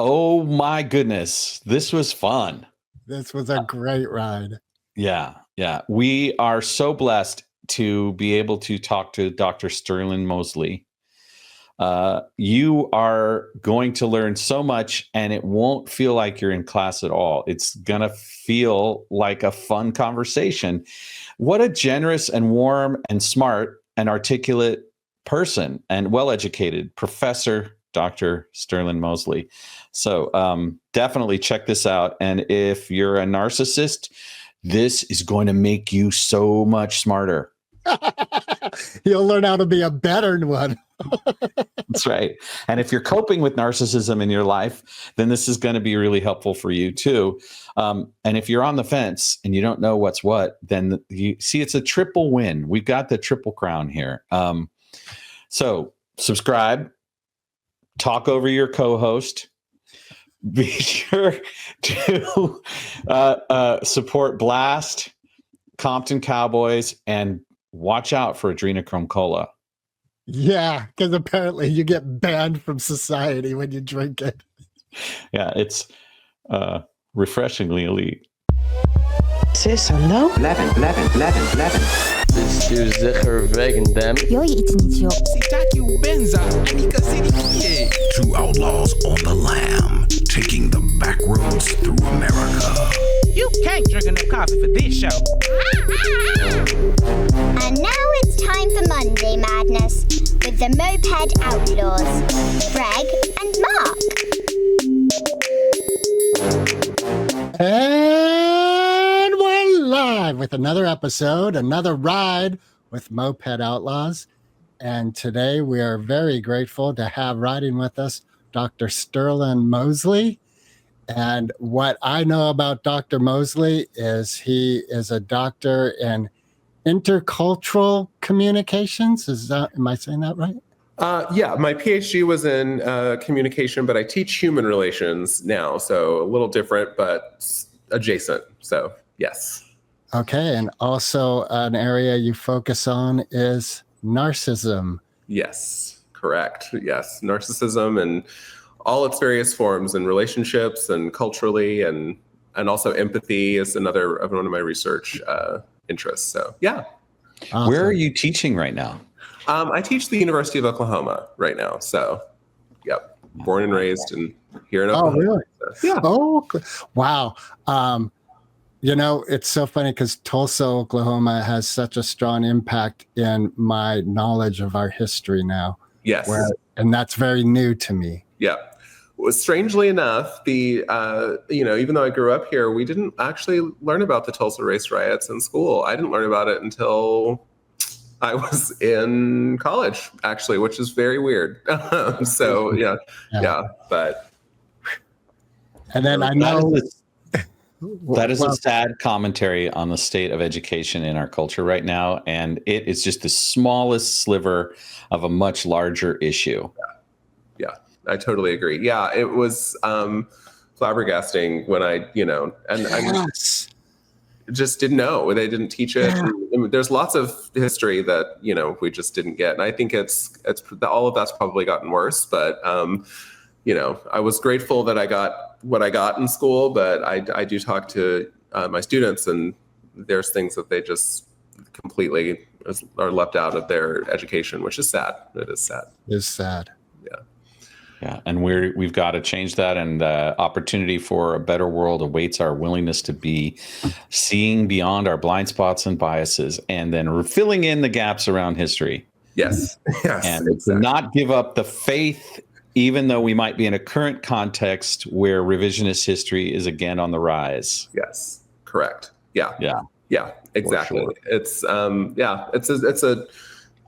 Oh my goodness. This was fun. This was a great ride. Yeah. We are so blessed to be able to talk to Dr. Sterlin Mosley. You are going to learn so much, and it won't feel like you're in class at all. It's going to feel like a fun conversation. What a generous and warm and smart and articulate person and well-educated Professor Dr. Sterlin Mosley. So definitely check this out. And if you're a narcissist, this is going to make you so much smarter. You'll learn how to be a better one. That's right. And if you're coping with narcissism in your life, then this is going to be really helpful for you too. And if you're on the fence and you don't know what's what, then you see it's a triple win. We've got the triple crown here. So subscribe, talk over your co-host. Be sure to support Blast, Compton Cowboys, and watch out for adrenochrome cola. Yeah, because apparently you get banned from society when you drink it. Yeah, it's refreshingly elite. Say hallo? Blijven. Bestuur zeker wegen them. Yo je iets niet, joh. Two outlaws on the lam, taking the back roads through America. You can't drink enough coffee for this show. And now it's time for Monday Madness with the Moped Outlaws, Greg and Mark. And we're live with another episode, another ride with Moped Outlaws. And today we are very grateful to have riding with us Dr. Sterlin Mosley. And what I know about Dr. Mosley is he is a doctor in intercultural communications. Am I saying that right? Yeah, my PhD was in communication, but I teach human relations now. So a little different, but adjacent. So yes. Okay. And also an area you focus on is narcissism. Yes, correct. Yes, narcissism and all its various forms and relationships and culturally and also empathy is another of one of my research interests. So yeah. Awesome. Where are you teaching right now? I teach the University of Oklahoma right now. So yep, born and raised and here in Oklahoma. Oh, really? So, yeah. Oh, wow. You know, it's so funny because Tulsa, Oklahoma has such a strong impact in my knowledge of our history now. Yes. And that's very new to me. Yeah. Well, strangely enough, even though I grew up here, we didn't actually learn about the Tulsa race riots in school. I didn't learn about it until I was in college, actually, which is very weird. So yeah. But and then I know that is a sad commentary on the state of education in our culture right now, and it is just the smallest sliver of a much larger issue. Yeah, I totally agree. Yeah, it was flabbergasting when I just didn't know. They didn't teach it. Yeah. And there's lots of history that, we just didn't get. And I think it's all of that's probably gotten worse. But, I was grateful that I got what I got in school, but I do talk to my students, and there's things that they just completely are left out of their education, which is sad. It is sad. It's sad. Yeah, and we've got to change that, and opportunity for a better world awaits our willingness to be seeing beyond our blind spots and biases, and then filling in the gaps around history. Yes, and exactly. Not give up the faith, even though we might be in a current context where revisionist history is again on the rise. Yes, correct. Yeah, exactly. Sure. It's it's a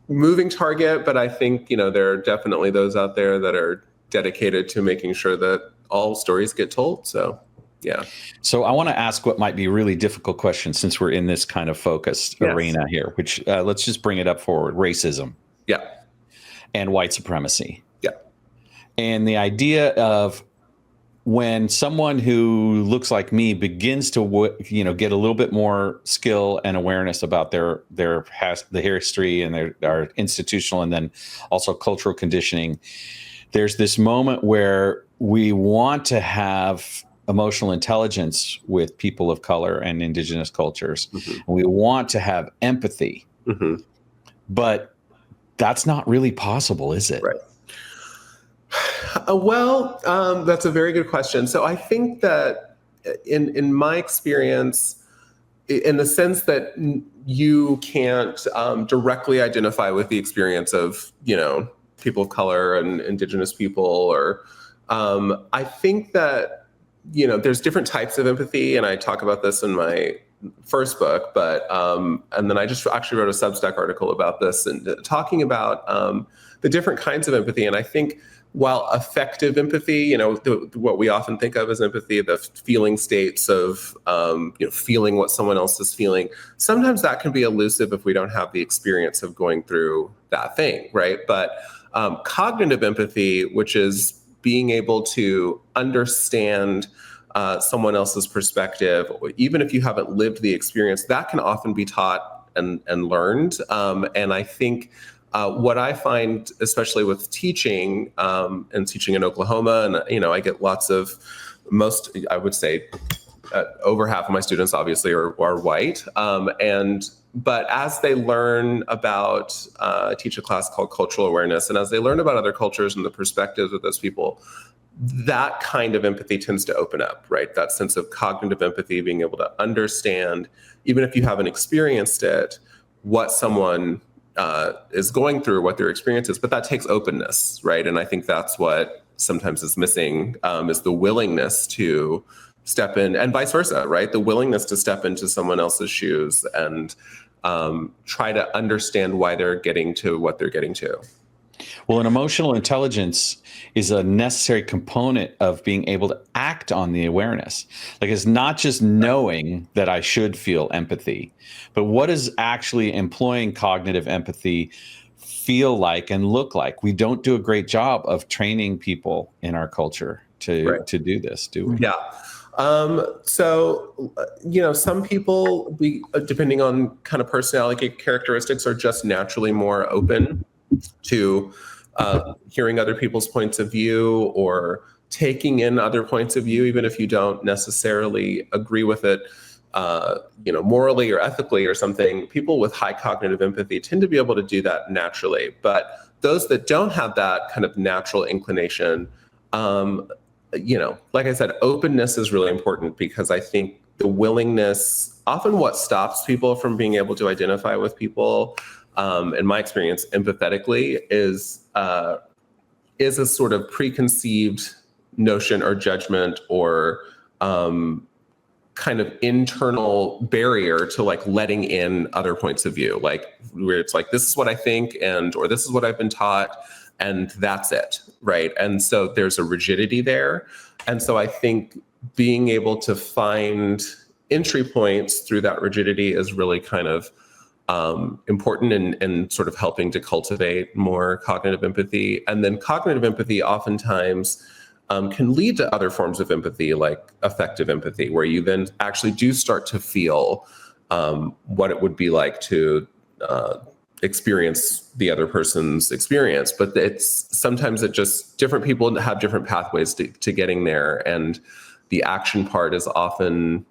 moving target, but I think there are definitely those out there that are dedicated to making sure that all stories get told. So yeah. So I want to ask what might be a really difficult question, since we're in this kind of focused arena here, which let's just bring it up forward. Racism. Yeah. And white supremacy. Yeah. And the idea of when someone who looks like me begins to get a little bit more skill and awareness about the history and our institutional and then also cultural conditioning, there's this moment where we want to have emotional intelligence with people of color and indigenous cultures. Mm-hmm. And we want to have empathy, Mm-hmm. but that's not really possible, is it? Right. That's a very good question. So I think that in my experience, in the sense that you can't directly identify with the experience of, people of color and indigenous people, or I think that, there's different types of empathy, and I talk about this in my first book, but and then I just actually wrote a Substack article about this and talking about the different kinds of empathy. And I think while affective empathy, what we often think of as empathy, the feeling states of, feeling what someone else is feeling, sometimes that can be elusive if we don't have the experience of going through that thing, right? But cognitive empathy, which is being able to understand someone else's perspective, even if you haven't lived the experience, that can often be taught and learned. And I think what I find, especially with teaching and teaching in Oklahoma, and I get I would say over half of my students obviously are white, but as they learn about, I teach a class called Cultural Awareness, and as they learn about other cultures and the perspectives of those people, that kind of empathy tends to open up, right? That sense of cognitive empathy, being able to understand, even if you haven't experienced it, what someone is going through, what their experience is, but that takes openness, right? And I think that's what sometimes is missing, is the willingness to step in, and vice versa, right? The willingness to step into someone else's shoes and try to understand why they're getting to what they're getting to. Well, an emotional intelligence is a necessary component of being able to act on the awareness. Like, it's not just knowing that I should feel empathy, but what does actually employing cognitive empathy feel like and look like? We don't do a great job of training people in our culture to do this, do we? Yeah. So, some people, depending on kind of personality characteristics, are just naturally more open to hearing other people's points of view or taking in other points of view, even if you don't necessarily agree with it, morally or ethically or something. People with high cognitive empathy tend to be able to do that naturally. But those that don't have that kind of natural inclination, like I said, openness is really important, because I think the willingness, often what stops people from being able to identify with people, in my experience, empathetically, is a sort of preconceived notion or judgment or kind of internal barrier to like letting in other points of view, like where it's like, this is what I think, or this is what I've been taught, and that's it, right? And so there's a rigidity there. And so I think being able to find entry points through that rigidity is really kind of important in sort of helping to cultivate more cognitive empathy. And then cognitive empathy oftentimes can lead to other forms of empathy, like affective empathy, where you then actually do start to feel what it would be like to experience the other person's experience. But sometimes different people have different pathways to getting there. And the action part is often,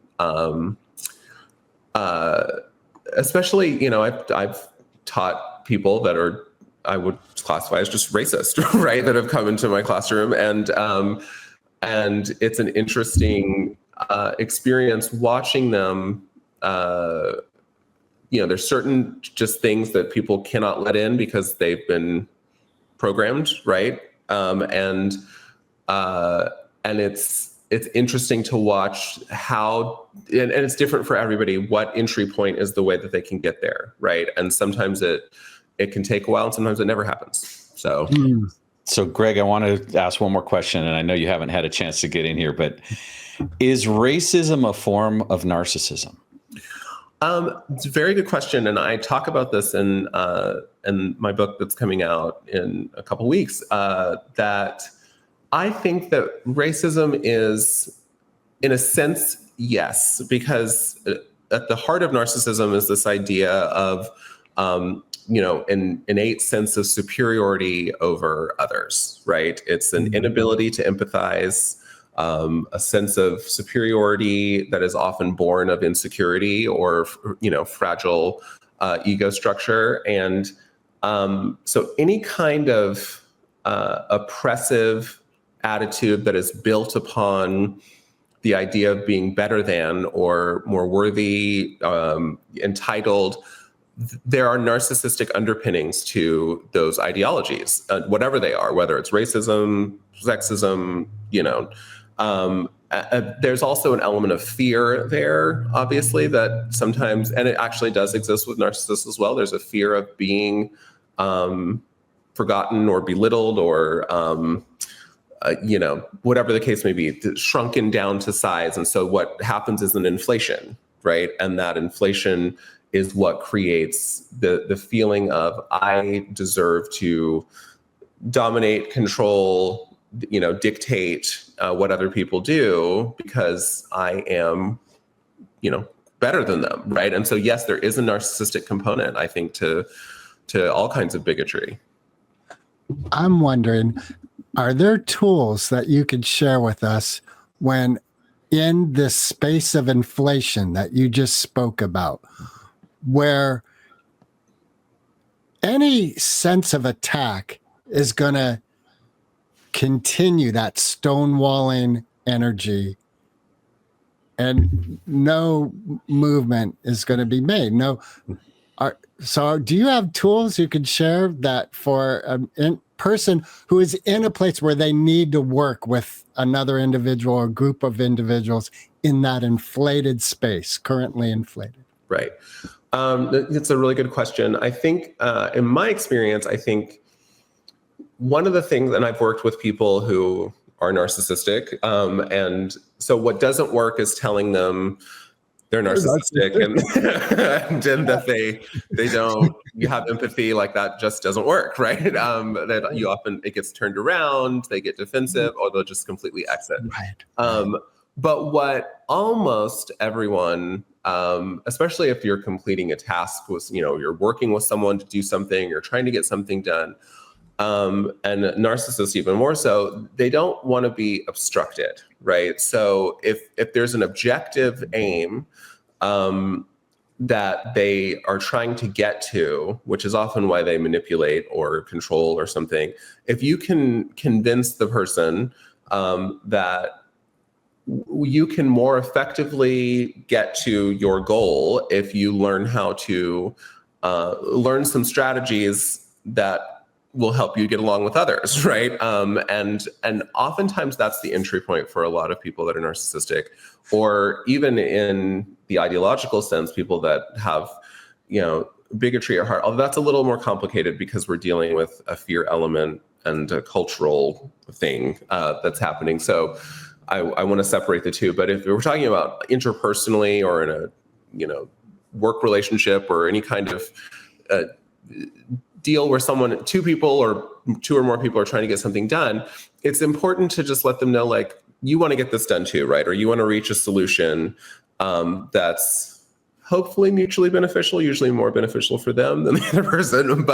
especially, I've taught people that are, I would classify as just racist, right? That have come into my classroom, and it's an interesting experience watching them. There's certain just things that people cannot let in because they've been programmed, right? And it's interesting to watch how, and it's different for everybody, what entry point is the way that they can get there, right? And sometimes it can take a while, and sometimes it never happens. So Greg, I want to ask one more question, and I know you haven't had a chance to get in here, but is racism a form of narcissism? It's a very good question, and I talk about this in my book that's coming out in a couple weeks. That I think that racism is, in a sense, yes, because at the heart of narcissism is this idea of an innate sense of superiority over others, right? It's an inability to empathize, a sense of superiority that is often born of insecurity or, fragile ego structure. And so any kind of oppressive attitude that is built upon the idea of being better than or more worthy, entitled, there are narcissistic underpinnings to those ideologies, whatever they are, whether it's racism, sexism, there's also an element of fear there, obviously, that sometimes, and it actually does exist with narcissists as well. There's a fear of being forgotten or belittled or, whatever the case may be, shrunken down to size. And so what happens is an inflation, right? And that inflation is what creates the feeling of I deserve to dominate, control, dictate what other people do because I am, better than them, right? And so yes, there is a narcissistic component, I think, to all kinds of bigotry. I'm wondering, are there tools that you could share with us when in this space of inflation that you just spoke about, where any sense of attack is going to continue that stonewalling energy and no movement is going to be made? So do you have tools you could share that for a person who is in a place where they need to work with another individual or group of individuals in that inflated space, currently inflated? Right. It's a really good question. I think in my experience, I think one of the things, and I've worked with people who are narcissistic, and so what doesn't work is telling them they're narcissistic and that they don't, you have empathy, like that just doesn't work, right? That you often, it gets turned around, they get defensive, or they'll just completely exit. Right. But what almost everyone, especially if you're completing a task with, you're working with someone to do something, you're trying to get something done, and narcissists even more so, they don't want to be obstructed, right? So if there's an objective aim that they are trying to get to, which is often why they manipulate or control or something, if you can convince the person that you can more effectively get to your goal if you learn how to learn some strategies that will help you get along with others, right? And oftentimes that's the entry point for a lot of people that are narcissistic, or even in the ideological sense, people that have, bigotry at heart. Although that's a little more complicated because we're dealing with a fear element and a cultural thing that's happening. So I want to separate the two. But if we're talking about interpersonally or in a, work relationship or any kind of deal where two people or two or more people are trying to get something done, it's important to just let them know, like, you want to get this done too, right? Or you want to reach a solution that's hopefully mutually beneficial, usually more beneficial for them than the other person.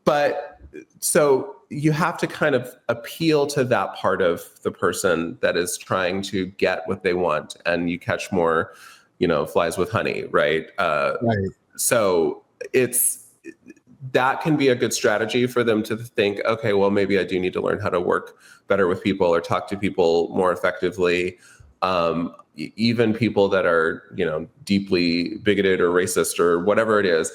But so you have to kind of appeal to that part of the person that is trying to get what they want, and you catch more, flies with honey, right? Right. So that can be a good strategy for them to think, okay, well, maybe I do need to learn how to work better with people or talk to people more effectively. Even people that are, deeply bigoted or racist or whatever it is,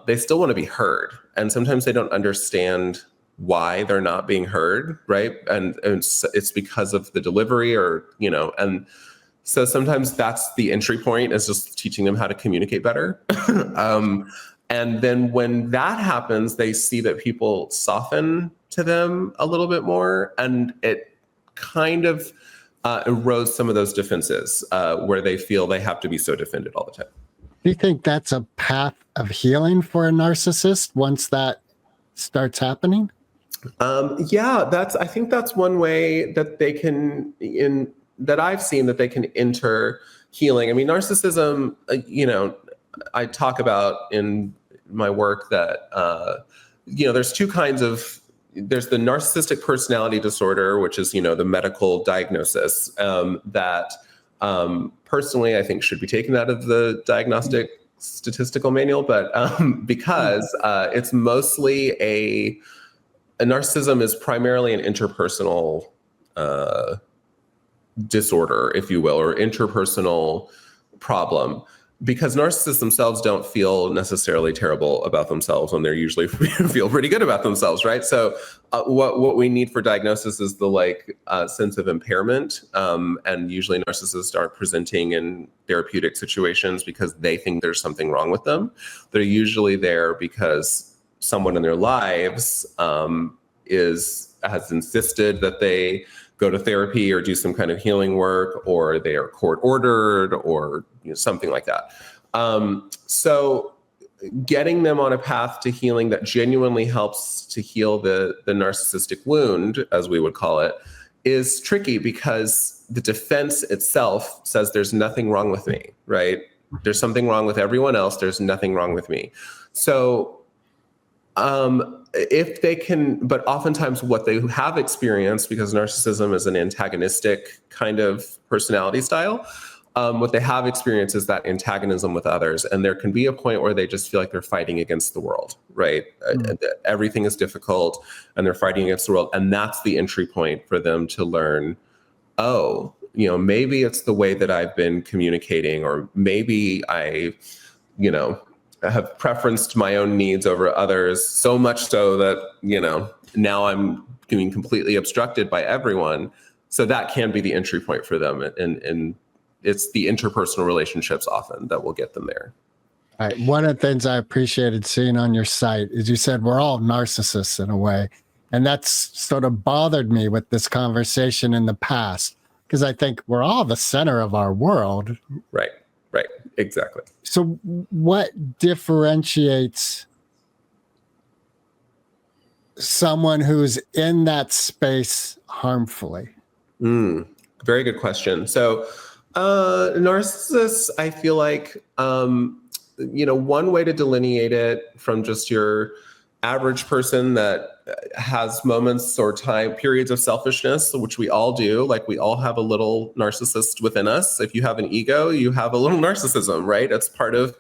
they still want to be heard. And sometimes they don't understand why they're not being heard, right? And it's because of the delivery or, and so sometimes that's the entry point, is just teaching them how to communicate better. And then when that happens, they see that people soften to them a little bit more, and it kind of erodes some of those defenses where they feel they have to be so defended all the time. Do you think that's a path of healing for a narcissist once that starts happening? Yeah, I think that's one way that they can, that I've seen that they can enter healing. I mean, narcissism, I talk about in my work that there's two kinds of. There's the narcissistic personality disorder, which is the medical diagnosis that personally I think should be taken out of the diagnostic statistical manual, but because it's mostly a narcissism is primarily an interpersonal disorder, if you will, or interpersonal problem, because narcissists themselves don't feel necessarily terrible about themselves, and they're usually feel pretty good about themselves, right? So what we need for diagnosis is the sense of impairment, and usually narcissists aren't presenting in therapeutic situations because they think there's something wrong with them. They're usually there because someone in their lives has insisted that they go to therapy or do some kind of healing work, or they are court ordered, or something like that. So getting them on a path to healing that genuinely helps to heal the narcissistic wound, as we would call it, is tricky because the defense itself says there's nothing wrong with me, right? There's something wrong with everyone else. There's nothing wrong with me. So if they can, but oftentimes what they have experienced, because narcissism is an antagonistic kind of personality style, what they have experienced is that antagonism with others. And there can be a point where they just feel like they're fighting against the world, right? Everything is difficult and they're fighting against the world. And that's the entry point for them to learn, maybe it's the way that I've been communicating, or maybe I have preferenced my own needs over others, so much so that, now I'm being completely obstructed by everyone. So that can be the entry point for them. And it's the interpersonal relationships often that will get them there. All right. One of the things I appreciated seeing on your site is you said we're all narcissists in a way. And that's sort of bothered me with this conversation in the past, because I think we're all the center of our world. Right. Exactly. So what differentiates someone who's in that space harmfully? Very good question. So narcissists, I feel like, one way to delineate it from just your average person that has moments or periods of selfishness, which we all do. Like, we all have a little narcissist within us. If you have an ego, you have a little narcissism, right? It's part of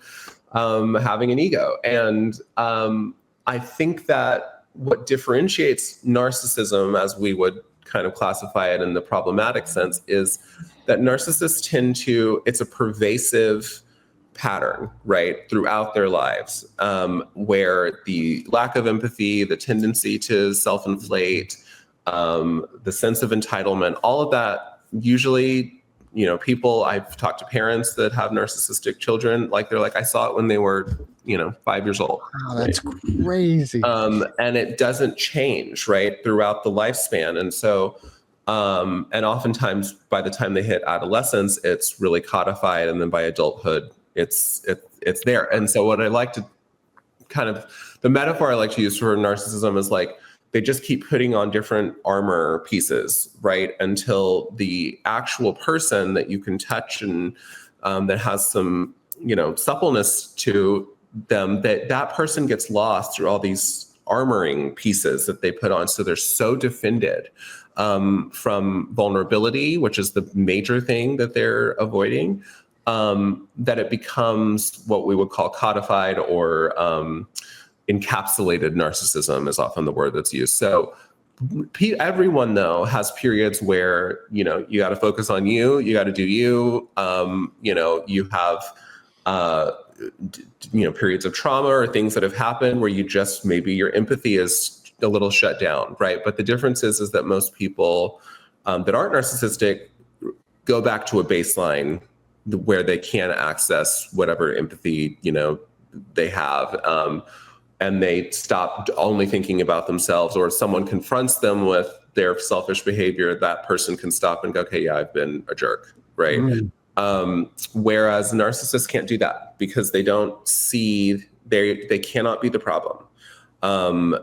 having an ego. And I think that what differentiates narcissism, as we would kind of classify it in the problematic sense, is that narcissists it's a pervasive pattern, right, throughout their lives, where the lack of empathy, the tendency to self-inflate, the sense of entitlement, all of that, usually, I've talked to parents that have narcissistic children, they're like, I saw it when they were, 5 years old. Oh, that's crazy. And it doesn't change, right, throughout the lifespan. And so, and oftentimes by the time they hit adolescence, it's really codified. And then by adulthood, it's there. And so what I like to the metaphor I like to use for narcissism is they just keep putting on different armor pieces, right? Until the actual person that you can touch and that has some, suppleness to them, that person gets lost through all these armoring pieces that they put on. So they're so defended from vulnerability, which is the major thing that they're avoiding, that it becomes what we would call codified or encapsulated narcissism is often the word that's used. So everyone, though, has periods where, you got to focus on you got to do you, you have, periods of trauma or things that have happened where you just, maybe your empathy is a little shut down, right? But the difference is that most people that aren't narcissistic go back to a baseline where they can access whatever empathy, they have. And they stop only thinking about themselves, or if someone confronts them with their selfish behavior, that person can stop and go, okay, yeah, I've been a jerk, right? Whereas narcissists can't do that because they don't see, they cannot be the problem. And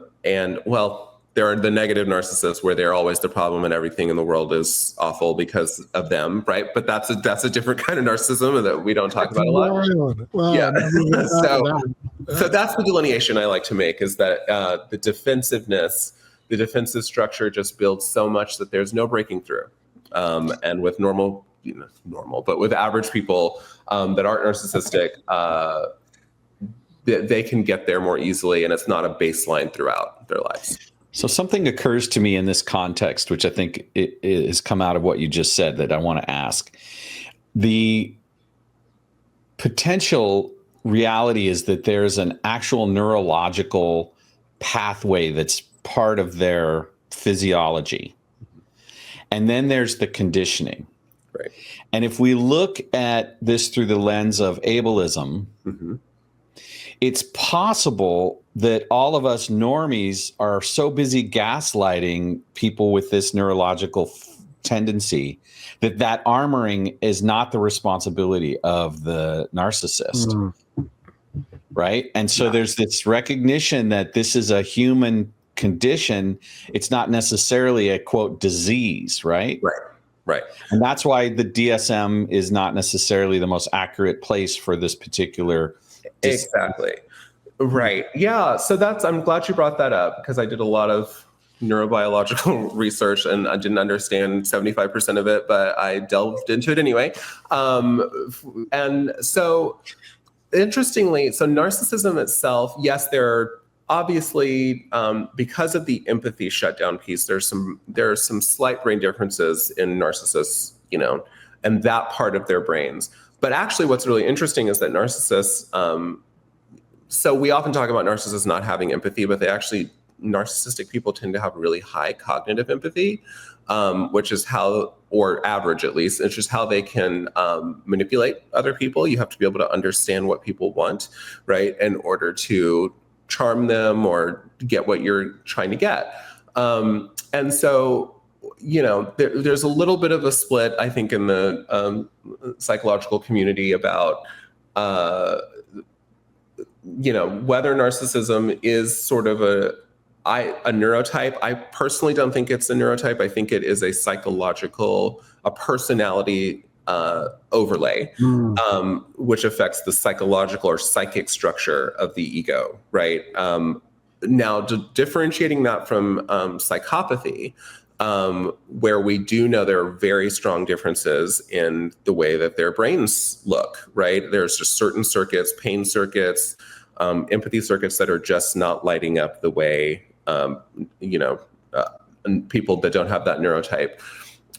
there are the negative narcissists where they're always the problem and everything in the world is awful because of them, right? But that's a different kind of narcissism that we don't talk about a lot. Well, yeah. So that's the delineation I like to make, is that the defensive structure just builds so much that there's no breaking through. And with but with average people that aren't narcissistic, they can get there more easily, and it's not a baseline throughout their lives. So something occurs to me in this context, which I think it has come out of what you just said, that I want to ask. The potential reality is that there's an actual neurological pathway that's part of their physiology. And then there's the conditioning. Right. And if we look at this through the lens of ableism, it's possible that all of us normies are so busy gaslighting people with this neurological tendency that armoring is not the responsibility of the narcissist. Right. And so there's this recognition that this is a human condition. It's not necessarily a, quote, disease. Right. Right. And that's why the DSM is not necessarily the most accurate place for this particular. Exactly. Right. Yeah. So I'm glad you brought that up, because I did a lot of neurobiological research and I didn't understand 75% of it, but I delved into it anyway. And so interestingly, so narcissism itself, yes, there are obviously, because of the empathy shutdown piece, there are some slight brain differences in narcissists, and that part of their brains. But actually what's really interesting is that narcissists, so we often talk about narcissists not having empathy, but narcissistic people tend to have really high cognitive empathy, which is or average at least, it's just how they can manipulate other people. You have to be able to understand what people want, right, in order to charm them or get what you're trying to get. And so, there's a little bit of a split, I think, in the psychological community about whether narcissism is sort of a neurotype. I personally don't think it's a neurotype. I think it is a personality overlay, which affects the psychological or psychic structure of the ego, right? Now, differentiating that from psychopathy, where we do know there are very strong differences in the way that their brains look, right? There's just certain circuits, pain circuits, empathy circuits that are just not lighting up the way, and people that don't have that neurotype,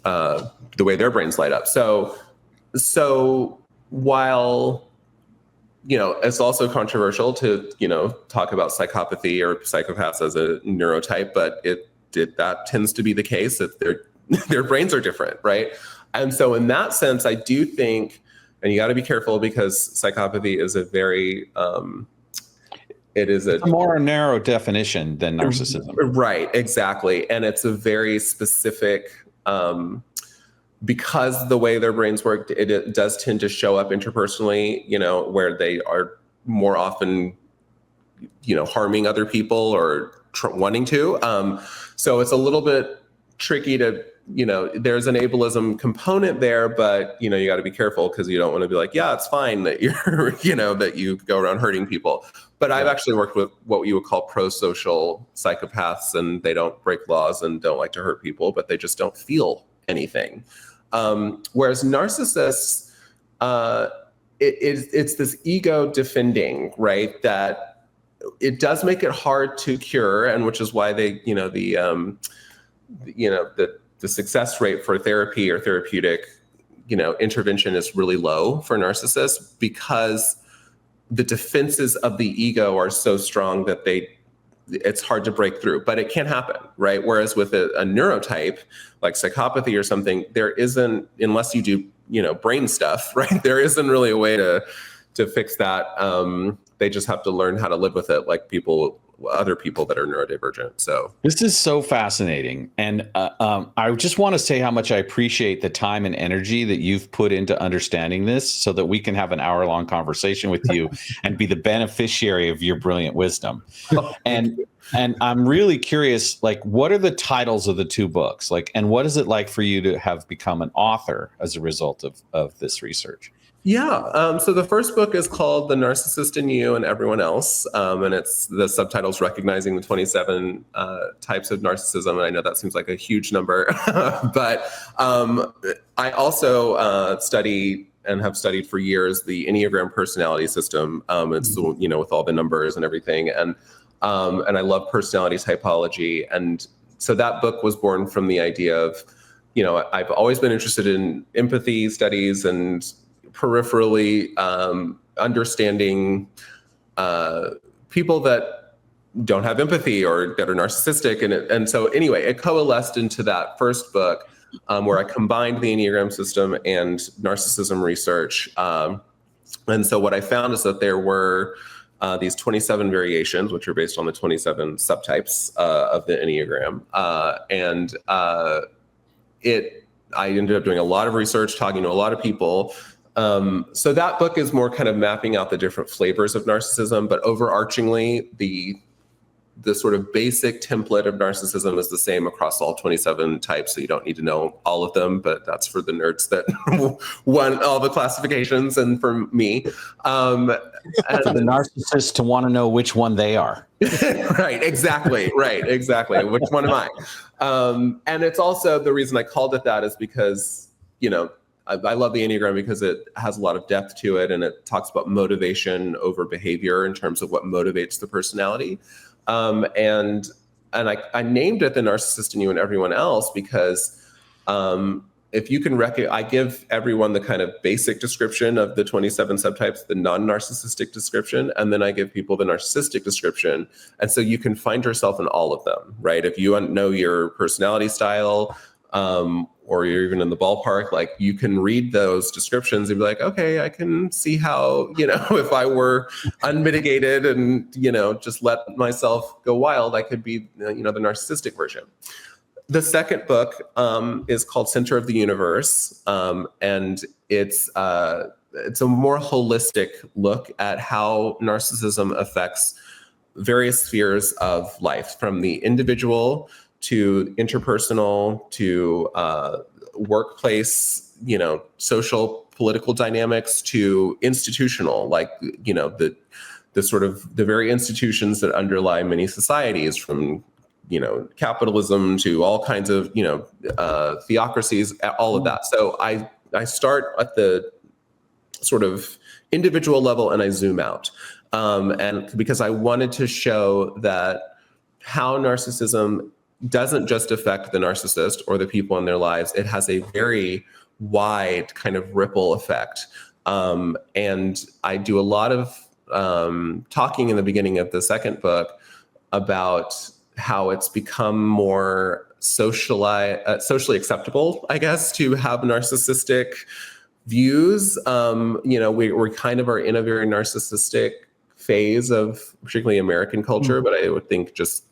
the way their brains light up. So while, it's also controversial to, talk about psychopathy or psychopaths as a neurotype, but that tends to be the case, that their brains are different, right? And so in that sense, I do think, and you got to be careful, because psychopathy is a very, it's a more narrow definition than narcissism. Right, exactly. And it's a very specific, because the way their brains work, it does tend to show up interpersonally, where they are more often, harming other people or wanting to. So it's a little bit tricky to, there's an ableism component there, but, you got to be careful, because you don't want to be like, yeah, it's fine that you're, that you go around hurting people. But I've actually worked with what you would call pro-social psychopaths, and they don't break laws and don't like to hurt people, but they just don't feel anything. Whereas narcissists, it's this ego defending, right? That it does make it hard to cure, and which is why they, the success rate for therapy or therapeutic, intervention is really low for narcissists, because the defenses of the ego are so strong that it's hard to break through, but it can happen, right? Whereas with a neurotype like psychopathy or something, there isn't, unless you do, brain stuff, right? There isn't really a way to fix that. They just have to learn how to live with it, like other people that are neurodivergent. So this is so fascinating. And I just want to say how much I appreciate the time and energy that you've put into understanding this, so that we can have an hour-long conversation with you and be the beneficiary of your brilliant wisdom. And I'm really curious, like, what are the titles of the two books? Like, and what is it like for you to have become an author as a result of this research? Yeah. So the first book is called The Narcissist in You and Everyone Else. And it's the subtitle's Recognizing the 27 Types of Narcissism. And I know that seems like a huge number, but I also study and have studied for years the Enneagram personality system. It's with all the numbers and everything. And I love personality typology. And so that book was born from the idea of, I've always been interested in empathy studies and peripherally understanding people that don't have empathy or that are narcissistic. And so anyway, it coalesced into that first book where I combined the Enneagram system and narcissism research. And so what I found is that there were these 27 variations, which are based on the 27 subtypes of the Enneagram. I ended up doing a lot of research, talking to a lot of people. So that book is more kind of mapping out the different flavors of narcissism, but overarchingly, the sort of basic template of narcissism is the same across all 27 types. So you don't need to know all of them, but that's for the nerds that want all the classifications, and for me. For the narcissist to want to know which one they are. Right, exactly. Which one am I? And it's also, the reason I called it that is because, I love the Enneagram because it has a lot of depth to it, and it talks about motivation over behavior in terms of what motivates the personality. And I named it The Narcissist in You and Everyone Else because if you can I give everyone the kind of basic description of the 27 subtypes, the non-narcissistic description, and then I give people the narcissistic description. And so you can find yourself in all of them, right? If you know your personality style, or you're even in the ballpark, like you can read those descriptions and be like, okay, I can see how, if I were unmitigated and, just let myself go wild, I could be, the narcissistic version. The second book is called Center of the Universe. And it's a more holistic look at how narcissism affects various spheres of life, from the individual to interpersonal, to workplace, social, political dynamics, to institutional, like, the sort of the very institutions that underlie many societies, from, capitalism to all kinds of, theocracies, all of that. So I start at the sort of individual level and I zoom out. And because I wanted to show that how narcissism doesn't just affect the narcissist or the people in their lives, it has a very wide kind of ripple effect. And I do a lot of talking in the beginning of the second book about how it's become more socially acceptable, I guess, to have narcissistic views. We kind of are in a very narcissistic phase of particularly American culture, but I would think just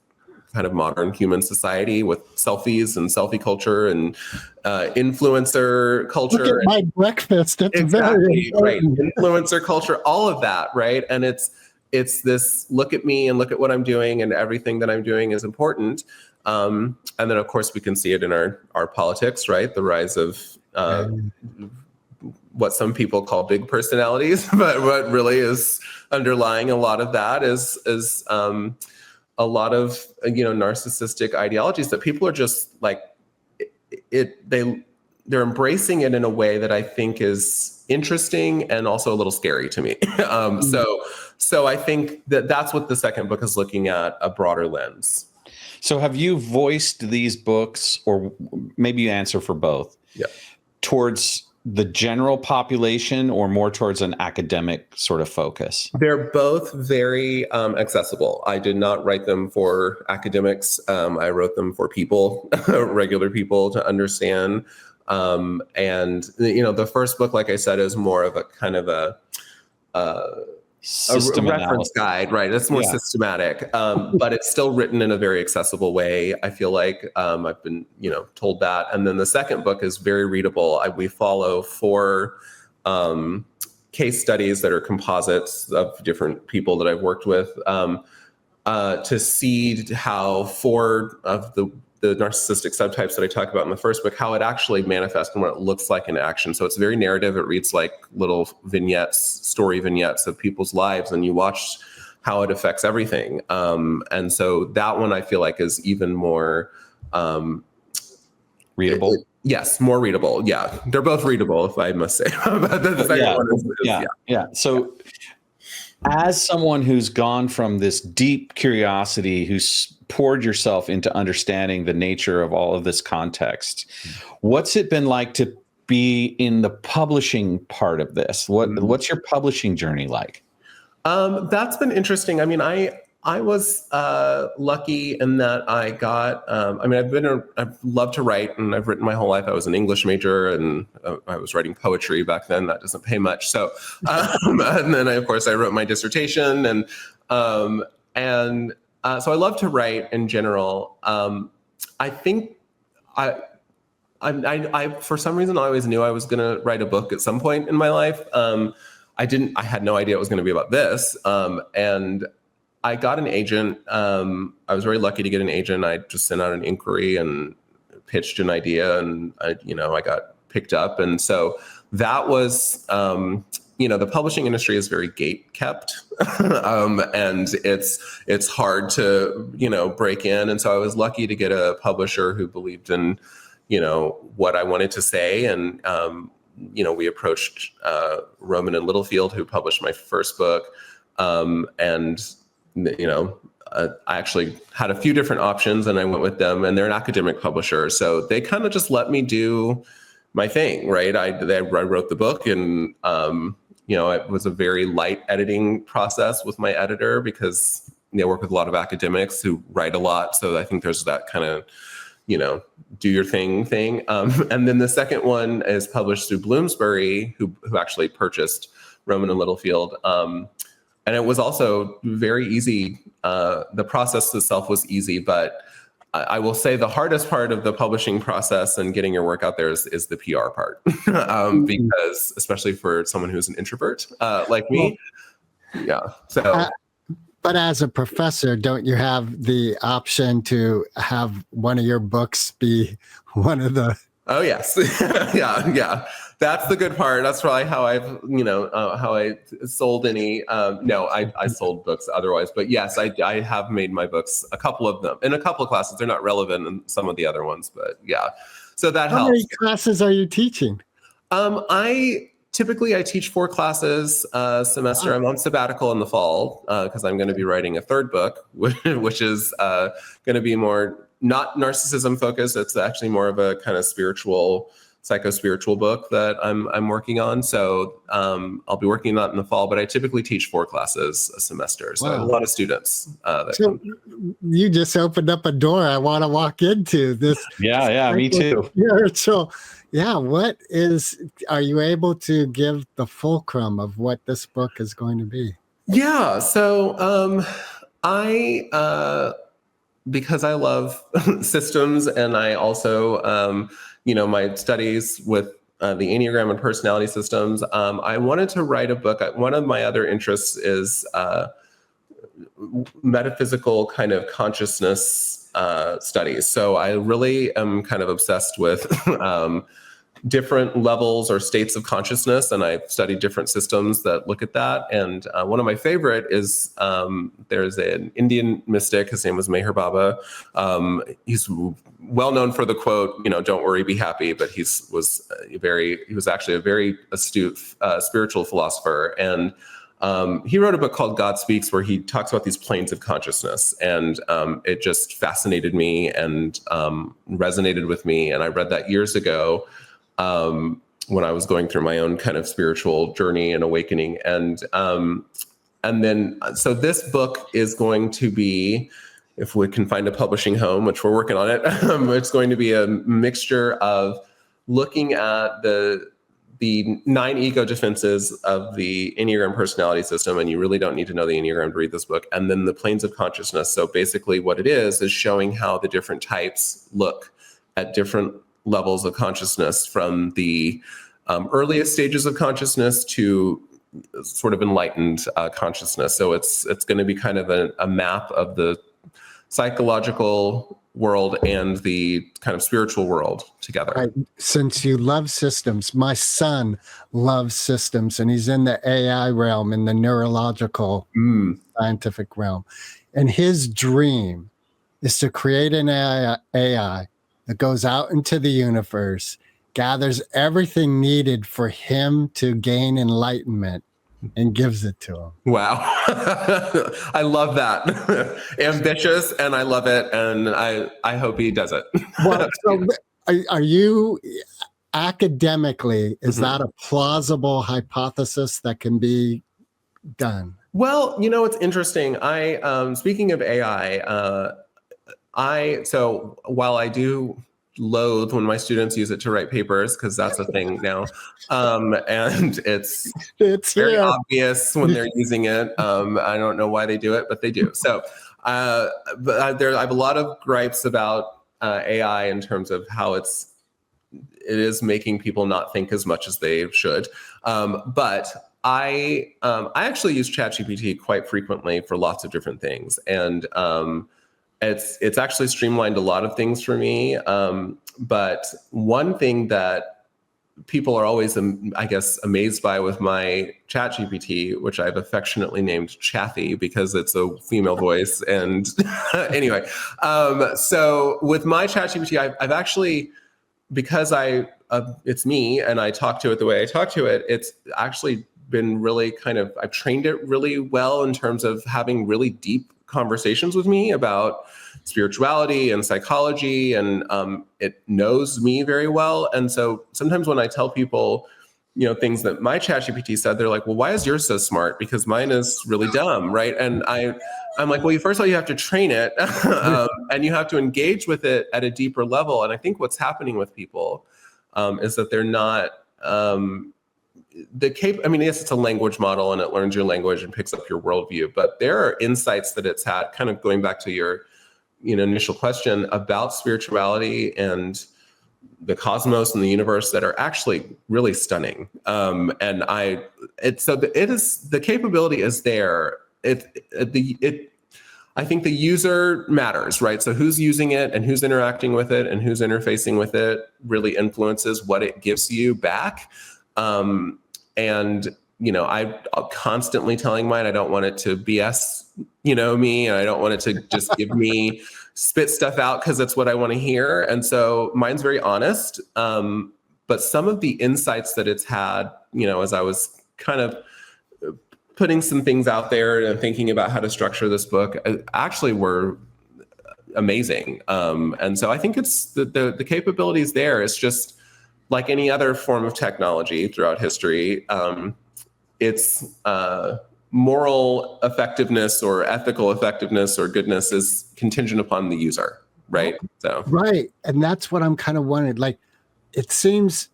kind of modern human society with selfies and selfie culture and influencer culture. Look at my breakfast. It's exactly very right. Influencer culture, all of that, right? And it's this look at me and look at what I'm doing, and everything that I'm doing is important. And then of course we can see it in our politics, right? The rise of what some people call big personalities, but what really is underlying a lot of that is a lot of narcissistic ideologies that people are just like they're embracing it in a way that I think is interesting and also a little scary to me. So I think that's what the second book is looking at, a broader lens. So have you voiced these books, or maybe you answer for both, towards the general population or more towards an academic sort of focus? They're both very accessible. I did not write them for academics. I wrote them for people, regular people, to understand. And the first book, like I said, is more of a kind of a reference guide, right? It's more systematic, but it's still written in a very accessible way. I feel like I've been, told that. And then the second book is very readable. We follow 4 case studies that are composites of different people that I've worked with to see how 4 of the the narcissistic subtypes that I talk about in the first book, how it actually manifests and what it looks like in action. So it's very narrative. It reads like little vignettes, story vignettes of people's lives, and you watch how it affects everything. And so that one I feel like is even more readable. Yes, more readable. Yeah, they're both readable, if I must say. But the second one is. So as someone who's gone from this deep curiosity, who's poured yourself into understanding the nature of all of this context, what's it been like to be in the publishing part of this? What's your publishing journey like? That's been interesting. I mean, I was lucky in that I got, I've loved to write, and I've written my whole life. I was an English major, and I was writing poetry back then. That doesn't pay much. So, and then of course I wrote my dissertation, and so I love to write in general. I think I for some reason I always knew I was going to write a book at some point in my life. I had no idea it was going to be about this. And I got an agent. I was very lucky to get an agent. I just sent out an inquiry and pitched an idea, and I got picked up. And so that was, the publishing industry is very gate kept, and it's hard to, break in. And so I was lucky to get a publisher who believed in, what I wanted to say. And, we approached Roman and Littlefield, who published my first book. I actually had a few different options, and I went with them, and they're an academic publisher. So they kind of just let me do my thing, right? I wrote the book, and, it was a very light editing process with my editor, because I work with a lot of academics who write a lot. So I think there's that kind of, do your thing. And then the second one is published through Bloomsbury, who actually purchased Roman and Littlefield. And it was also very easy. The process itself was easy, but I will say the hardest part of the publishing process and getting your work out there is the PR part, because especially for someone who's an introvert like me. So. But as a professor, don't you have the option to have one of your books be one of the? Oh yes, yeah. That's the good part. That's probably how I've, how I sold any. No, I sold books otherwise, but yes, I have made my books, a couple of them, in a couple of classes. They're not relevant in some of the other ones, but yeah. So that helps. How many classes are you teaching? Typically I teach 4 classes a semester. I'm on sabbatical in the fall because I'm going to be writing a third book, which is going to be more not narcissism focused. It's actually more of a kind of psycho-spiritual book that I'm working on. So I'll be working on that in the fall, but I typically teach 4 classes a semester. So I have a lot of students. You just opened up a door I want to walk into this. Yeah, me too. So are you able to give the fulcrum of what this book is going to be? Yeah. So because I love systems, and I also, my studies with the Enneagram and personality systems, I wanted to write a book. One of my other interests is metaphysical kind of consciousness studies. So I really am kind of obsessed with different levels or states of consciousness, and I've studied different systems that look at that. And one of my favorite is there's an Indian mystic. His name was Meher Baba. He's well known for the quote, "Don't worry, be happy." But he was actually a very astute spiritual philosopher, and he wrote a book called God Speaks, where he talks about these planes of consciousness, and it just fascinated me and resonated with me. And I read that years ago. When I was going through my own kind of spiritual journey and awakening. And then, so this book is going to be, if we can find a publishing home, which we're working on it, it's going to be a mixture of looking at the 9 ego defenses of the Enneagram personality system. And you really don't need to know the Enneagram to read this book. And then the planes of consciousness. So basically what it is showing how the different types look at different levels of consciousness, from the earliest stages of consciousness to sort of enlightened consciousness. So it's going to be kind of a map of the psychological world and the kind of spiritual world together. Since you love systems, my son loves systems, and he's in the AI realm, in the neurological scientific realm. And his dream is to create an AI that goes out into the universe, gathers everything needed for him to gain enlightenment, and gives it to him. Wow. I love that. Ambitious, and I love it, and I hope he does it. Well, so are you academically, is that a plausible hypothesis that can be done? Well, it's interesting. Speaking of AI, so while I do loathe when my students use it to write papers, because that's a thing now, and it's very obvious when they're using it. I don't know why they do it, but they do. So, but I have a lot of gripes about AI in terms of how it is making people not think as much as they should. But I actually use ChatGPT quite frequently for lots of different things, and it's actually streamlined a lot of things for me. But one thing that people are always, I guess, amazed by with my ChatGPT, which I've affectionately named Chathy because it's a female voice. And anyway, so with my ChatGPT, I've actually, because it's me and I talk to it the way I talk to it, it's actually been really I've trained it really well in terms of having really deep conversations with me about spirituality and psychology, and it knows me very well. And so sometimes when I tell people, things that my ChatGPT said, they're like, well, why is yours so smart? Because mine is really dumb, right? And I'm like, well, first of all, you have to train it, and you have to engage with it at a deeper level. And I think what's happening with people is that they're not yes, it's a language model and it learns your language and picks up your worldview, but there are insights that it's had, kind of going back to your initial question about spirituality and the cosmos and the universe, that are actually really stunning. The capability is there. I think the user matters, right? So who's using it and who's interacting with it and who's interfacing with it really influences what it gives you back. I'm constantly telling mine, I don't want it to BS, me, and I don't want it to just give me spit stuff out because it's what I want to hear. And so mine's very honest. But some of the insights that it's had, as I was kind of putting some things out there and thinking about how to structure this book, actually were amazing. And so I think it's the capabilities there. It's just like any other form of technology throughout history. Its moral effectiveness or ethical effectiveness or goodness is contingent upon the user, right? So right, and that's what I'm kind of wondering. Like, it seems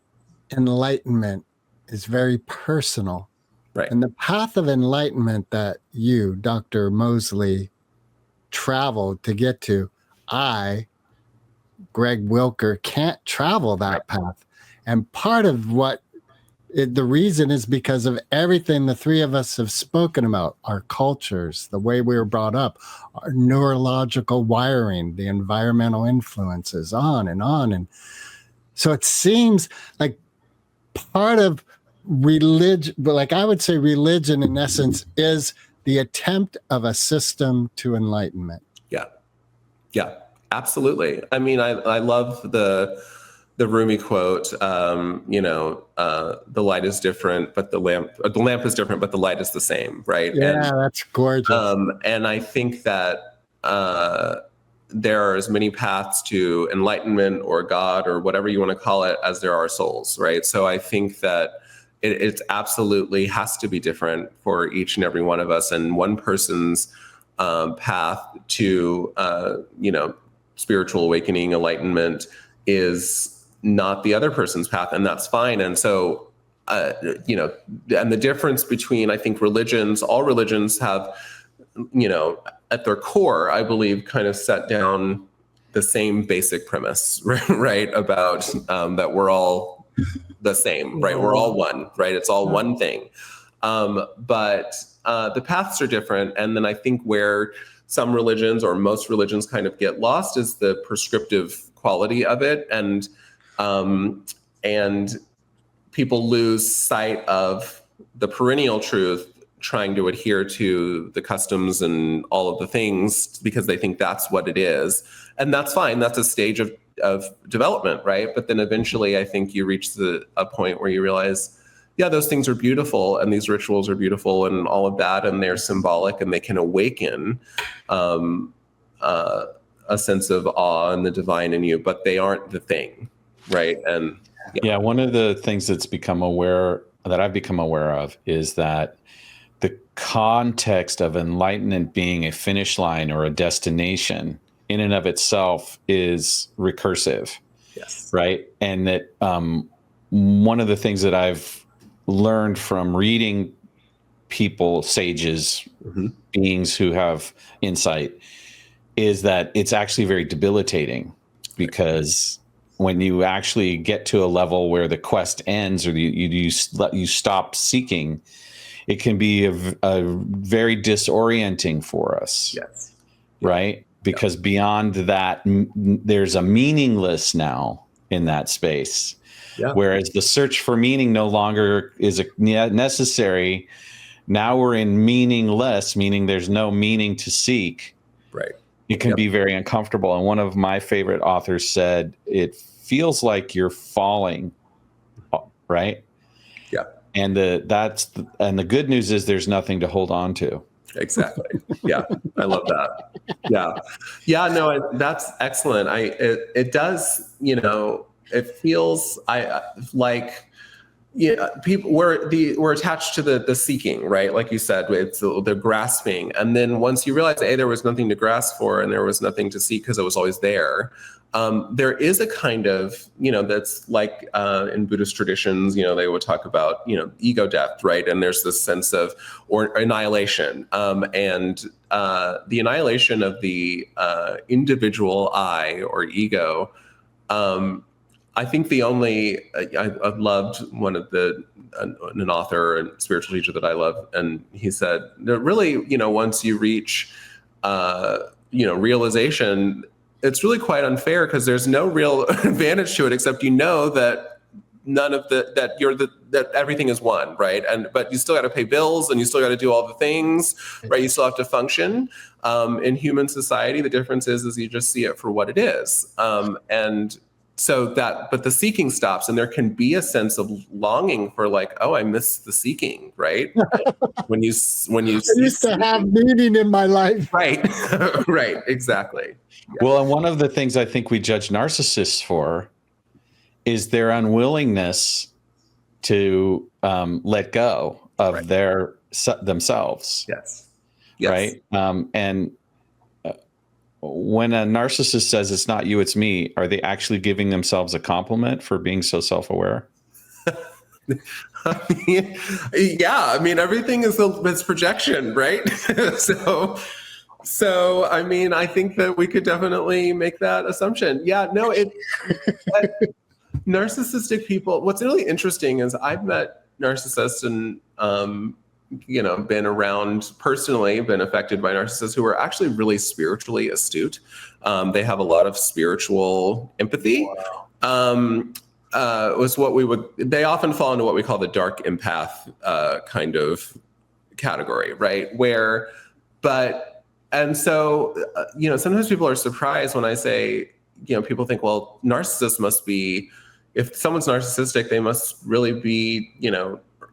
enlightenment is very personal, right? And the path of enlightenment that you, Dr. Mosley, traveled to get to, I, Greg Wilker, can't travel that path. And part of the reason is because of everything the three of us have spoken about: our cultures, the way we were brought up, our neurological wiring, the environmental influences, on and on. And so it seems like part of religion, but like I would say religion in essence is the attempt of a system to enlightenment. Yeah, absolutely. I mean, I love the Rumi quote, the light is different, but the lamp is different, but the light is the same, right? Yeah, that's gorgeous. And I think that there are as many paths to enlightenment or God or whatever you want to call it as there are souls, right? So I think that it absolutely has to be different for each and every one of us, and one person's path to spiritual awakening, enlightenment, is not the other person's path, and that's fine. And so, and the difference between, I think, all religions have, at their core, I believe, kind of set down the same basic premise, right? About that we're all the same, right? We're all one, right? It's all one thing. But the paths are different. And then I think where some religions or most religions kind of get lost is the prescriptive quality of it, and people lose sight of the perennial truth, trying to adhere to the customs and all of the things because they think that's what it is. And that's fine. That's a stage of development, right? But then eventually I think you reach a point where you realize, yeah, those things are beautiful and these rituals are beautiful and all of that, and they're symbolic and they can awaken a sense of awe and the divine in you, but they aren't the thing, right? And yeah, one of the things that I've become aware of is that the context of enlightenment being a finish line or a destination in and of itself is recursive. Yes. Right. And that one of the things that I've learned from reading people, sages, beings who have insight, is that it's actually very debilitating, because when you actually get to a level where the quest ends, or you stop seeking, it can be a very disorienting for us. Yes. Right? Because beyond that, there's a meaningless now in that space. Yeah. Whereas the search for meaning no longer is necessary. Now we're in meaningless, meaning there's no meaning to seek. Right. It can be very uncomfortable. And one of my favorite authors said, it feels like you're falling, right? Yeah. And the good news is there's nothing to hold on to. Exactly. Yeah. I love that. Yeah. Yeah. No, that's excellent. It does, it feels like, people we're attached to the seeking, right? Like you said, it's the grasping. And then once you realize, there was nothing to grasp for and there was nothing to seek because it was always there. There is a kind of, that's like in Buddhist traditions, they would talk about, ego death, right? And there's this sense of or annihilation, and the annihilation of the individual I or ego. I think I've loved one of an author and spiritual teacher that I love, and he said that really, once you reach, realization, it's really quite unfair because there's no real advantage to it except that that everything is one, right? But you still got to pay bills and you still got to do all the things, right? You still have to function. In human society, the difference is you just see it for what it is, but the seeking stops, and there can be a sense of longing for like, oh, I miss the seeking, right? when you I used to have meaning in my life, right? Right, exactly. Yeah. Well, and one of the things I think we judge narcissists for is their unwillingness to let go of themselves. Yes. Right. And when a narcissist says it's not you, it's me, are they actually giving themselves a compliment for being so self-aware? Everything is projection, right? So, I think that we could definitely make that assumption. Yeah, no, narcissistic people, what's really interesting is I've met narcissists and, been around personally, been affected by narcissists who are actually really spiritually astute. They have a lot of spiritual empathy. Wow. They often fall into what we call the dark empath kind of category, right? Sometimes people are surprised when I say, people think, well, narcissists must be, if someone's narcissistic, they must really be,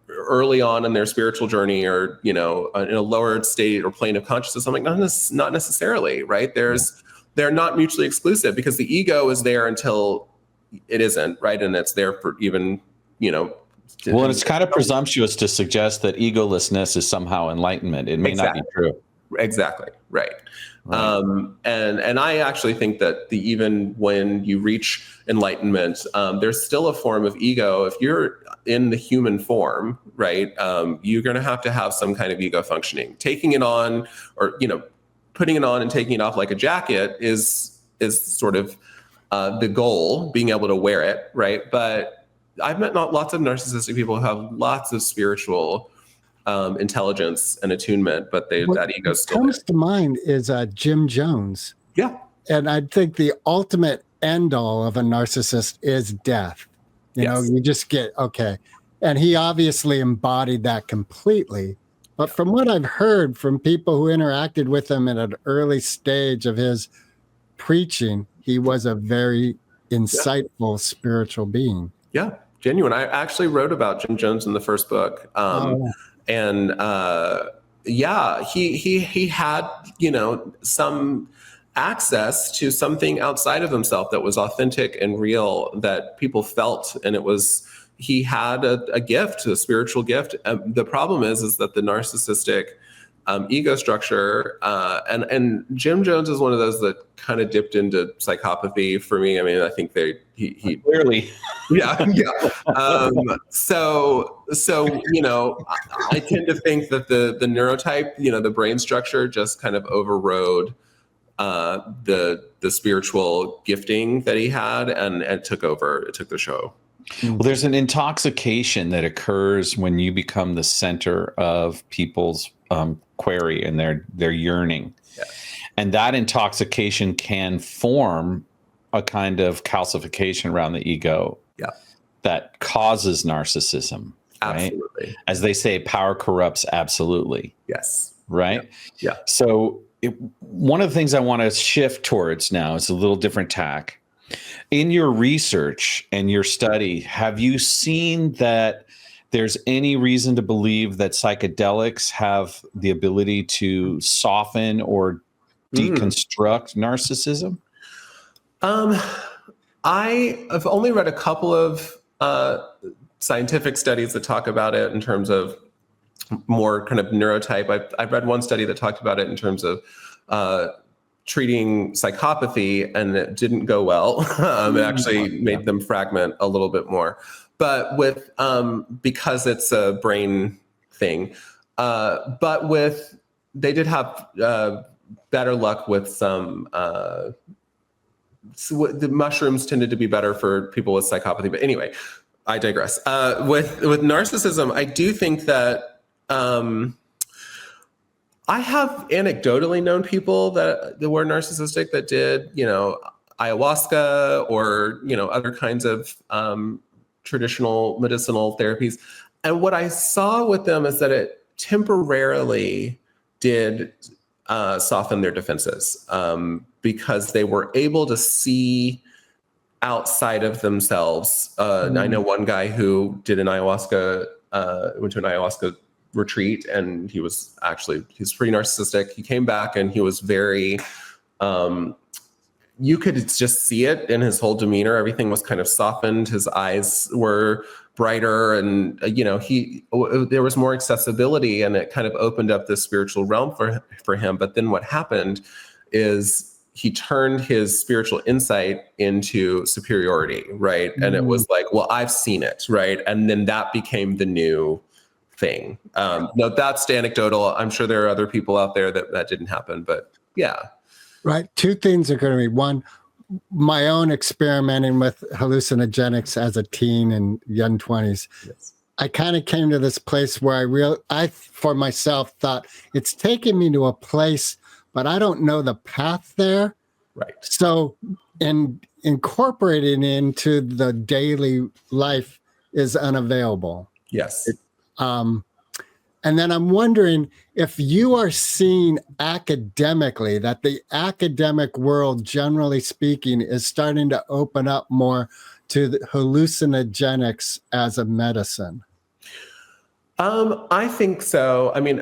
early on in their spiritual journey or, in a lower state or plane of consciousness. I'm like, not necessarily, right? They're not mutually exclusive because the ego is there until it isn't, right? And it's there for even, well, and it's kind of presumptuous to suggest that egolessness is somehow enlightenment. It may not be true. Exactly. Right. And I actually think that even when you reach enlightenment, there's still a form of ego. If you're in the human form, right, you're going to have some kind of ego functioning. Taking it on, or putting it on and taking it off like a jacket is sort of the goal. Being able to wear it, right? But I've met lots of narcissistic people who have lots of spiritual intelligence and attunement, but that ego's still comes there. to mind is Jim Jones. Yeah. And I think the ultimate end all of a narcissist is death. You know, you just get, okay. And he obviously embodied that completely. But from what I've heard from people who interacted with him at an early stage of his preaching, he was a very insightful spiritual being. Yeah, genuine. I actually wrote about Jim Jones in the first book. And he had, some access to something outside of himself that was authentic and real that people felt. And he had a gift, a spiritual gift. The problem is that the narcissistic ego structure, and Jim Jones is one of those that kind of dipped into psychopathy for me. I mean, I think he clearly, yeah. So I tend to think that the neurotype, the brain structure, just kind of overrode the spiritual gifting that he had, and it took over. It took the show. Well, there's an intoxication that occurs when you become the center of people's query and their yearning. Yeah. And that intoxication can form a kind of calcification around the ego that causes narcissism. Absolutely. Right? As they say, power corrupts absolutely. Yes. Right? Yeah. So one of the things I want to shift towards now is a little different tack. In your research and your study, have you seen that there's any reason to believe that psychedelics have the ability to soften or deconstruct narcissism? I have only read a couple of scientific studies that talk about it in terms of more kind of neurotype. I've read one study that talked about it in terms of treating psychopathy, and it didn't go well. It actually made them fragment a little bit more. But with because it's a brain thing, they did have better luck with some. So the mushrooms tended to be better for people with psychopathy. But anyway, I digress. With narcissism, I do think that I have anecdotally known people that were narcissistic that did, ayahuasca or, other kinds of traditional medicinal therapies. And what I saw with them is that it temporarily did soften their defenses because they were able to see outside of themselves. I know one guy who did went to an ayahuasca retreat, and he's pretty narcissistic. He came back and he was very, you could just see it in his whole demeanor. Everything was kind of softened. His eyes were brighter, and there was more accessibility, and it kind of opened up this spiritual realm for him. But then what happened is he turned his spiritual insight into superiority, right? And it was like, well, I've seen it, right? And then that became the new thing. No, that's anecdotal. I'm sure there are other people out there that didn't happen, but yeah. Right. Two things are going to be: one, my own experimenting with hallucinogenics as a teen and young 20s. Yes. I kind of came to this place where I for myself thought it's taking me to a place, but I don't know the path there. Right. So incorporating into the daily life is unavailable. Yes. And then I'm wondering if you are seeing academically that the academic world, generally speaking, is starting to open up more to the hallucinogenics as a medicine. I think so. I mean,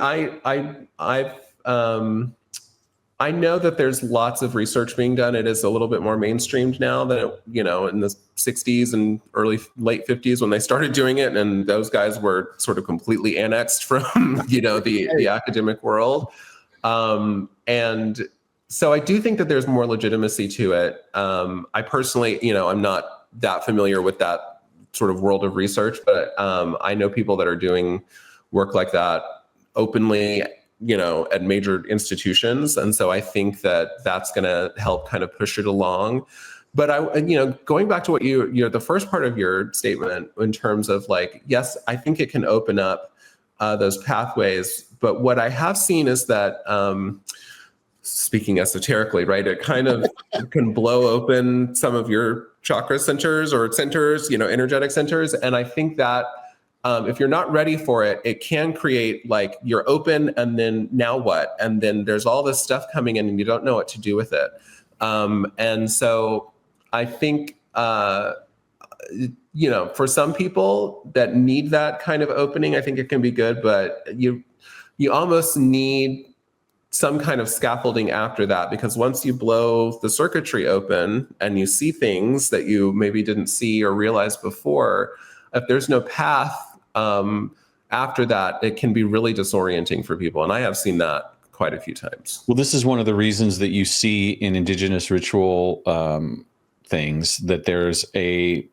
I know that there's lots of research being done. It is a little bit more mainstreamed now than in the 60s and late 50s when they started doing it, and those guys were sort of completely annexed from the academic world. And so I do think that there's more legitimacy to it. I personally, I'm not that familiar with that sort of world of research, but I know people that are doing work like that openly, at major institutions. And so I think that that's going to help kind of push it along. But going back to what the first part of your statement in terms of like, yes, I think it can open up those pathways. But what I have seen is that, speaking esoterically, right, it kind of can blow open some of your chakra centers or centers, energetic centers. And I think that if you're not ready for it, it can create like you're open and then now what? And then there's all this stuff coming in and you don't know what to do with it. And so I think, for some people that need that kind of opening, I think it can be good, but you almost need some kind of scaffolding after that, because once you blow the circuitry open and you see things that you maybe didn't see or realize before, if there's no path after that, it can be really disorienting for people. And I have seen that quite a few times. Well, this is one of the reasons that you see in indigenous ritual things that there's a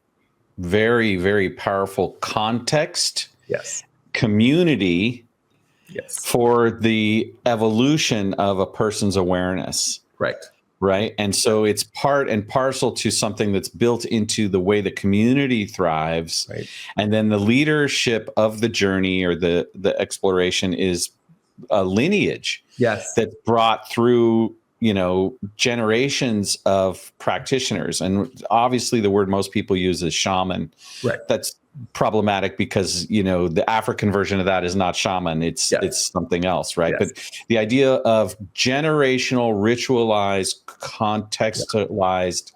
very, very powerful context, yes, community, yes, for the evolution of a person's awareness. Right. And so it's part and parcel to something that's built into the way the community thrives. Right. And then the leadership of the journey or the exploration is a lineage. Yes. That's brought through, generations of practitioners. And obviously the word most people use is shaman. Right. That's problematic because, the African version of that is not shaman. It's something else. Right. Yes. But the idea of generational, ritualized, contextualized,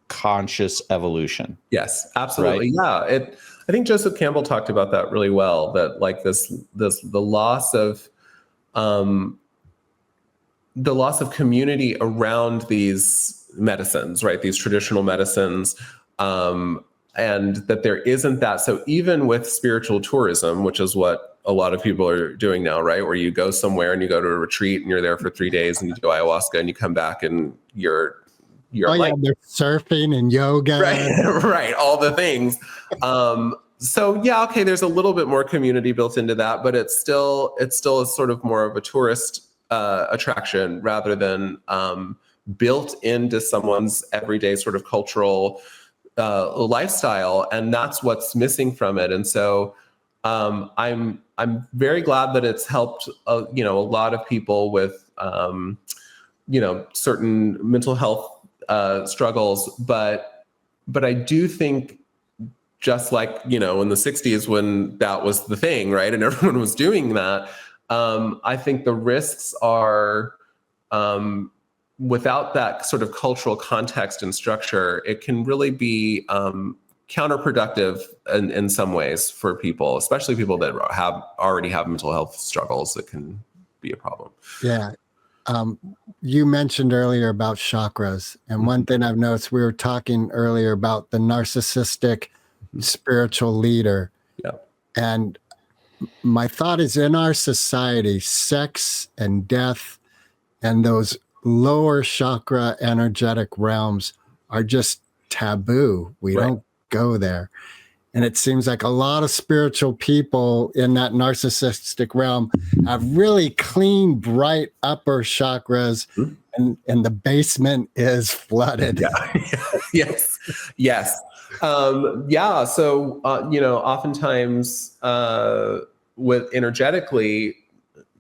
conscious evolution. Yes, absolutely. Right? Yeah. I think Joseph Campbell talked about that really well, that like the loss of community around these medicines, right? These traditional medicines, and that there isn't that. So even with spiritual tourism, which is what a lot of people are doing now, right? Where you go somewhere and you go to a retreat and you're there for 3 days and you do ayahuasca and you come back and you're like, they're surfing and yoga. Right. All the things. So yeah, okay, there's a little bit more community built into that, but it's still a sort of more of a tourist attraction rather than built into someone's everyday sort of cultural lifestyle, and that's what's missing from it. And so I'm very glad that it's helped a lot of people with certain mental health struggles, but I do think, just like in the 60s when that was the thing, right, and everyone was doing that, I think the risks are without that sort of cultural context and structure, it can really be counterproductive in some ways for people, especially people that already have mental health struggles. It can be a problem. Yeah. You mentioned earlier about chakras. And one thing I've noticed, we were talking earlier about the narcissistic spiritual leader. Yeah. And my thought is, in our society, sex and death and those lower chakra energetic realms are just taboo. We don't go there. And it seems like a lot of spiritual people in that narcissistic realm have really clean, bright upper chakras, and the basement is flooded. Yes. Yeah. So, oftentimes with energetically,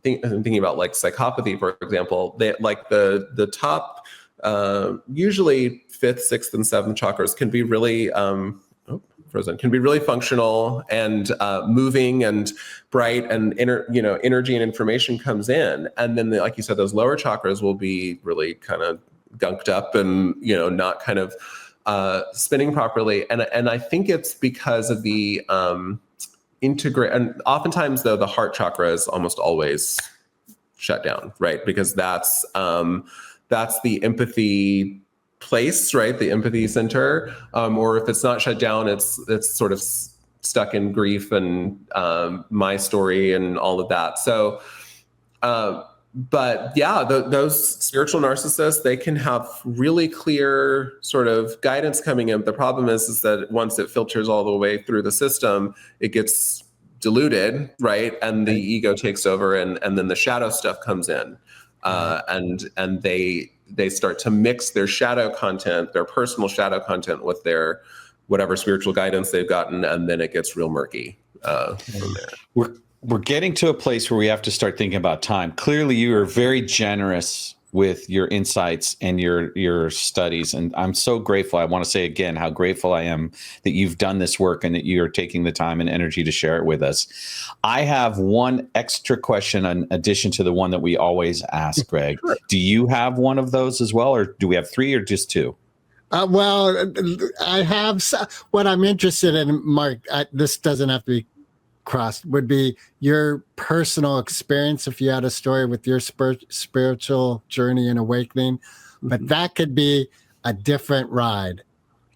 thinking about like psychopathy, for example, they like the top, usually 5th, 6th, and 7th chakras can be really, can be really functional and moving and bright, and energy and information comes in. And then, like you said, those lower chakras will be really kind of gunked up and, not kind of spinning properly. And I think it's because of the and oftentimes though, the heart chakra is almost always shut down, right? Because that's the empathy place, right? The empathy center. Or if it's not shut down, it's sort of stuck in grief and my story and all of that. So, but yeah, those spiritual narcissists, they can have really clear sort of guidance coming in. The problem is that once it filters all the way through the system, it gets diluted, right? And the ego takes over, and then the shadow stuff comes in, and they start to mix their shadow content, their personal shadow content, with their whatever spiritual guidance they've gotten, and then it gets real murky from there. we're getting to a place where we have to start thinking about time. Clearly, you are very generous with your insights and your studies, and I'm so grateful. I want to say again how grateful I am that you've done this work and that you're taking the time and energy to share it with us. I have one extra question in addition to the one that we always ask, Greg. Sure. Do you have one of those as well, or do we have 3 or just 2? Well, I have what I'm interested in, Mark. This doesn't have to be crossed. Would be your personal experience if you had a story with your spiritual journey and awakening, but that could be a different ride.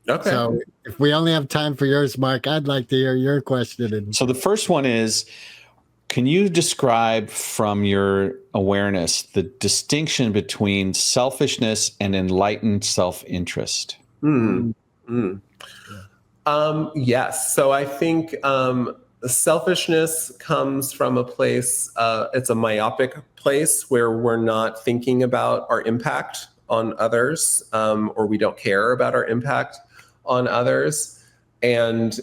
Okay. So if we only have time for yours, Mark, I'd like to hear your question. So the first one is, can you describe from your awareness the distinction between selfishness and enlightened self-interest? Yes. So I think selfishness comes from a place, it's a myopic place where we're not thinking about our impact on others, or we don't care about our impact on others. And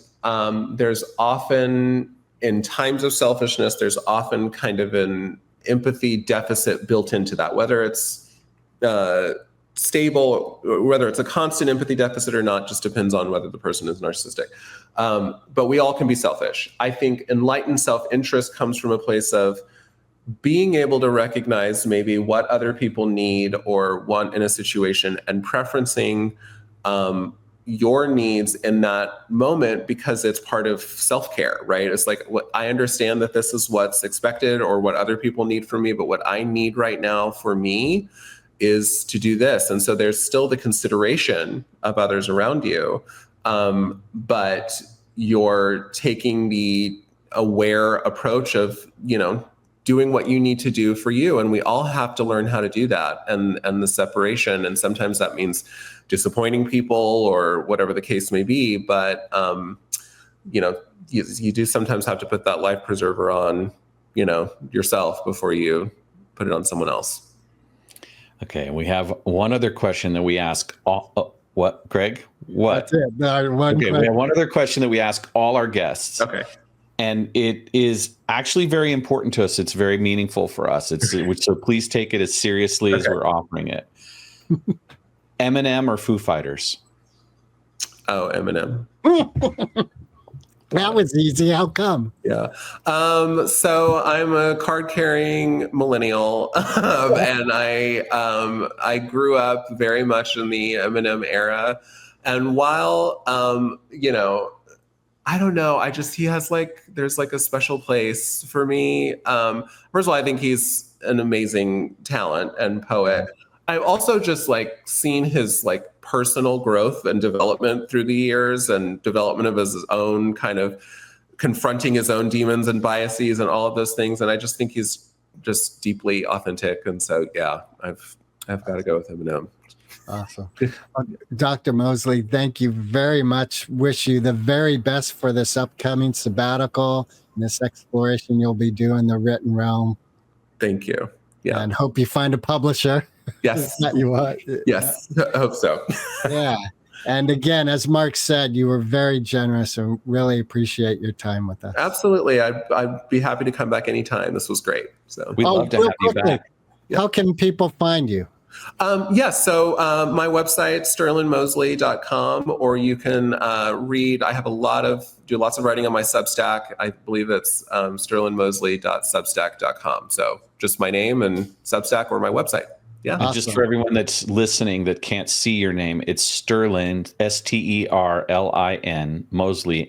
there's often, in times of selfishness, there's often kind of an empathy deficit built into that, whether it's stable, whether it's a constant empathy deficit or not, just depends on whether the person is narcissistic. But we all can be selfish. I think enlightened self-interest comes from a place of being able to recognize maybe what other people need or want in a situation and preferencing your needs in that moment because it's part of self-care, right? It's like, what I understand that this is what's expected or what other people need from me, but what I need right now for me is to do this. And so there's still the consideration of others around you, but you're taking the aware approach of, doing what you need to do for you. And we all have to learn how to do that and the separation. And sometimes that means disappointing people or whatever the case may be. But, you do sometimes have to put that life preserver on, yourself before you put it on someone else. Okay. We have one other question that we ask. What, Greg? What? That's it. We have one other question that we ask all our guests. Okay. And it is actually very important to us. It's very meaningful for us. So please take it as seriously as we're offering it. Eminem or Foo Fighters? Oh, Eminem. That was easy. How come? Yeah. So I'm a card-carrying millennial, and I grew up very much in the Eminem era. And while, I don't know, he has there's a special place for me. First of all, I think he's an amazing talent and poet. I've also just seen his personal growth and development through the years and development of his own kind of confronting his own demons and biases and all of those things. And I just think he's just deeply authentic. And so, yeah, I've got to go with Eminem. Awesome. Dr. Mosley, thank you very much. Wish you the very best for this upcoming sabbatical and this exploration you'll be doing the written realm. Thank you. Yeah. And hope you find a publisher. Yes. That you want. Yes. I hope so. Yeah. And again, as Mark said, you were very generous and really appreciate your time with us. Absolutely. I'd be happy to come back anytime. This was great. So we'd love to have you back. How can people find you? So my website, sterlinmosley.com, or you can read, I have do lots of writing on my Substack. I believe it's sterlinmosley.substack.com. So just my name and Substack or my website. Yeah. Awesome. Just for everyone that's listening that can't see your name, it's Sterlin, Sterlin, Mosley,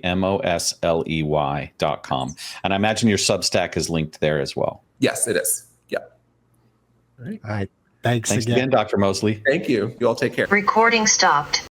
Mosley.com. And I imagine your Substack is linked there as well. Yes, it is. Yeah. All right. Thanks again, Dr. Mosley. Thank you. You all take care. Recording stopped.